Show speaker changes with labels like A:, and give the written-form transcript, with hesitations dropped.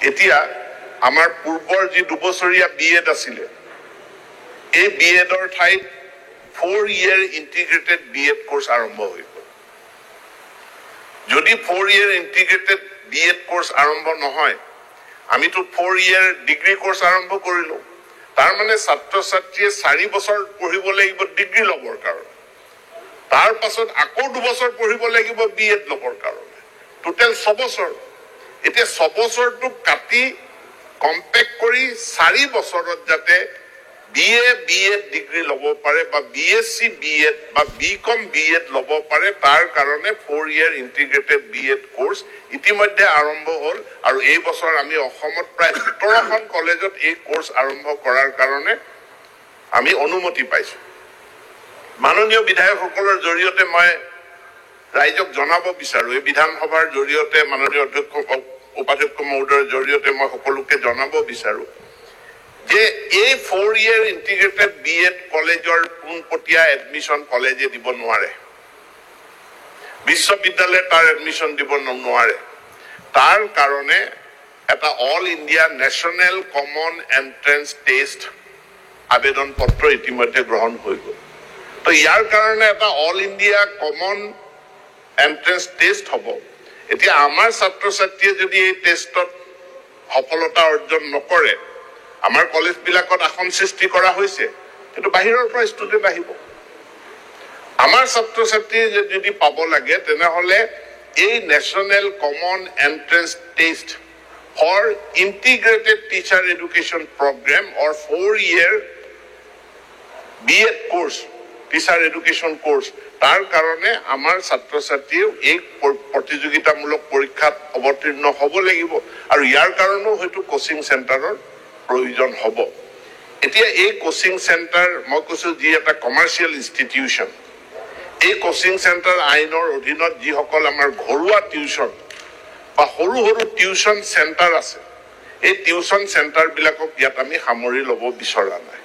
A: এতিয়া আমাৰ পূৰ্বৰ যি দুবছৰীয়া বিএড আছিলে এই বিএডৰ ঠাইত 4-year ইন্টিগ্ৰেটেড বিএড কোৰ্স আৰম্ভ হৈ গ'ল যদি 4-year ইন্টিগ্ৰেটেড বিএড কোৰ্স আৰম্ভ নহয় আমিতো 4-year ডিগ্ৰী কোৰ্স আৰম্ভ কৰিলো তাৰ মানে ছাত্ৰ ছাত্ৰীয়ে 4 বছৰ পঢ়িব লাগিব ডিগ্ৰী ল'বৰ কাৰণে তাৰ পাছত আকৌ 2 বছৰ পঢ়িব লাগিব বিএড ল'বৰ কাৰণে টোটাল 6 বছৰ এতিয়া 6 বছৰটো কাটি কম্পেক্ট কৰি 4 বছৰত যাতে বিএড ডিগ্ৰী ল'ব পাৰে বা বিএসসি বিএড বা বিকম বিএড ল'ব পাৰে তাৰ কাৰণে 4-year ইন্টিগ্ৰেটেড বিএড কোৰ্স ইতিমধ্যে আৰম্ভ হ'ল আৰু এই বছৰ আমি অসমত প্ৰায় 17খন কলেজত এই কোৰ্স আৰম্ভ কৰাৰ কাৰণে আমি অনুমতি পাইছো মাননীয় বিধায়কসকলৰ জৰিয়তে মই ৰাইজক জনাব বিচাৰো এই বিধানসভাৰ জৰিয়তে মাননীয় অধ্যক্ষ উপাধ্যক্ষ মহোদয়ৰ জৰিয়তে মই সকলোকে জনাব বিচাৰো যে এই 4-year ইন্টিগ্ৰেটেড বিএড কলেজৰ পোনপটীয়া এডমিশন কলেজে দিব নোৱাৰে বিশ্ববিদ্যালয়ে তাৰ এডমিশন দিব নোৱাৰে তাৰ কাৰণে এটা all India national common entrance test আবেদন পত্ৰ ইতিমধ্যে গ্ৰহণ হৈ গ'ল তো ইয়াৰ কাৰণে এটা all India common entrance test হ'ব এতিয়া আমাৰ ছাত্ৰ ছাত্ৰীয়ে যদি এই টেষ্টত সফলতা অৰ্জন নকৰে আমাৰ কলেজ বিলাকত আসন সৃষ্টি কৰা হৈছে কিন্তু বাহিৰৰ পৰা ষ্টুডেন্ট আহিব আমাৰ ছাত্ৰ ছাত্ৰী যদি পাব লাগে তেনেহলে এই national common entrance test for integrated teacher education programme or 4-year BEd course teacher education course তাৰ কাৰণে আমাৰ ছাত্ৰ ছাত্ৰীও এই প্ৰতিযোগিতামূলক পৰীক্ষাত অৱতীৰ্ণ হ'ব লাগিব আৰু ইয়াৰ কাৰণেও হয়তো কোচিং চেণ্টাৰৰ প্ৰয়োজন হ'ব এতিয়া এই কোচিং চেণ্টাৰ মই কৈছো যি এটা কমাৰ্চিয়েল ইনষ্টিটিউচন এই কোচিং চেণ্টাৰ আইনৰ অধীনত যিসকল আমাৰ ঘৰুৱা টিউচন বা সৰু সৰু টিউচন চেণ্টাৰ আছে এই টিউচন চেণ্টাৰ বিলাকক ইয়াত আমি সামৰি ল'ব বিচৰা নাই